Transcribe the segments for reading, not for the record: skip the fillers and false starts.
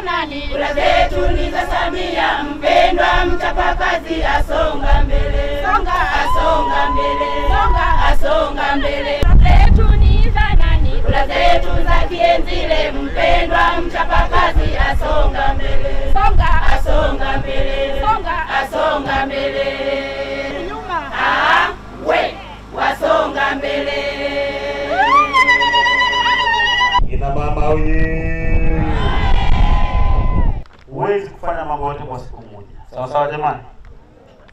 nani? Kura zetu ni za Samia, mpendwa mchapakazi, asonga mbele. Asonga mbele. Asonga mbele. Kura zetu ni za nani? Kura zetu za Kienzile, mpendwa mchapakazi, asonga mbele. Asonga mbele. Asonga mbele. Nyuma. Wasonga mbele. Ina mama oye. Huwezi kufanya mambo yote kwa siku moja. Sawa sawa jamani?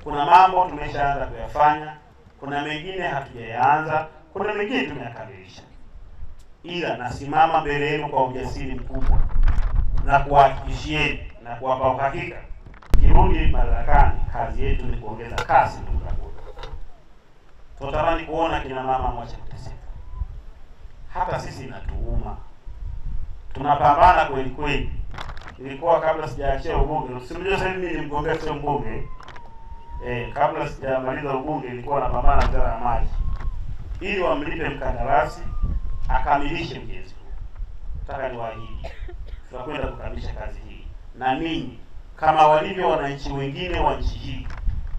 Kuna mambo tumeshaanza kuyafanya, kuna mengine hatujaanza, kuna mengine tumeyakamilisha. Ila nasimama mbele yenu kwa ujasiri mkubwa na kuhakikishieni na kuwapa uhakika, kirudi madarakani kazi yetu ni kuongeza kasi ndugu zangu. Tunatamani kuona kina mama mwache kuteseka. Hata sisi inatuuma. Tunapambana kweli kweli. Ilikuwa kabla sijaachia ubunge, usimjue sasa mimi ni mgombea sio mbunge. Kabla sijamaliza ubunge nilikuwa napambana na wizara ya maji ili wamlipe mkandarasi akamilishe ujenzi. Nataka niwaahidi tutakwenda kukamilisha kazi hii. Na ninyi kama walivyo wananchi wengine wa nchi hii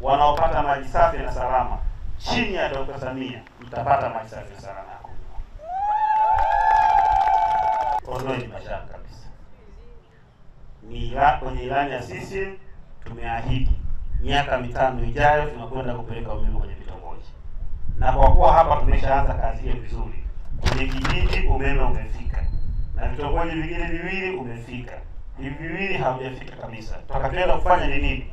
wanaopata maji safi na salama chini ya Dr. Samia, mtapata maji safi na salama yako. Ondoeni mashaka kabisa. Kwenye ilani ya sisi tumeahidi miaka 5 ijayo tunakwenda kupeleka umeme kwenye vitongoji. Na kwa kuwa hapa tumeshaanza kazi hiyo vizuri, kwenye kijiji umeme umefika na vitongoji vingine viwili umefika. Hivi viwili havijafika kabisa. Tutakachoenda kufanya ni nini?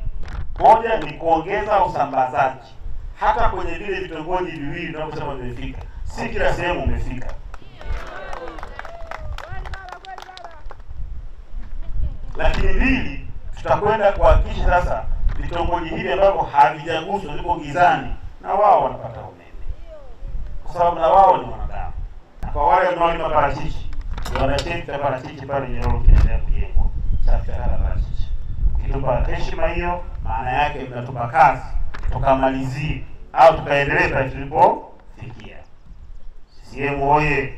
Moja ni kuongeza usambazaji. Hata kwenye vile vitongoji viwili tunaposema vimefika, si kila sehemu umefika. Lakini mbili, tutakwenda kuhakikisha sasa vitongoji hivi ambavyo havijaguswa viko gizani na wao wanapata umeme. Kwa sababu na wao ni wanadamu. Na kwa wale wanaolima parachichi, wanacheki parachichi pale Nyerere kinaendelea kujengwa. Chafya parachichi. Ukitupa heshima hiyo, maana yake mnatupa kazi tukamalizie au tukaendelee pale tulipofikia. CCM oye.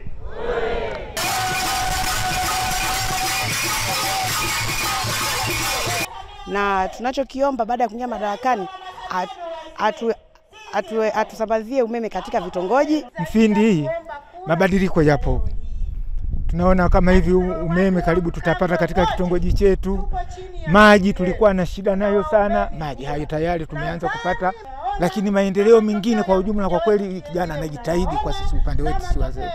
Na tunachokiomba baada ya kuingia madarakani atusambazie umeme katika vitongoji. Mfindi hii mabadiliko yapo. Tunaona kama hivi umeme karibu tutapata katika kitongoji chetu. Maji tulikuwa na shida nayo sana. Maji hayo tayari tumeanza kupata, lakini maendeleo mengine kwa ujumla kwa kweli kijana anajitahidi kwa sisi upande wetu si wazee.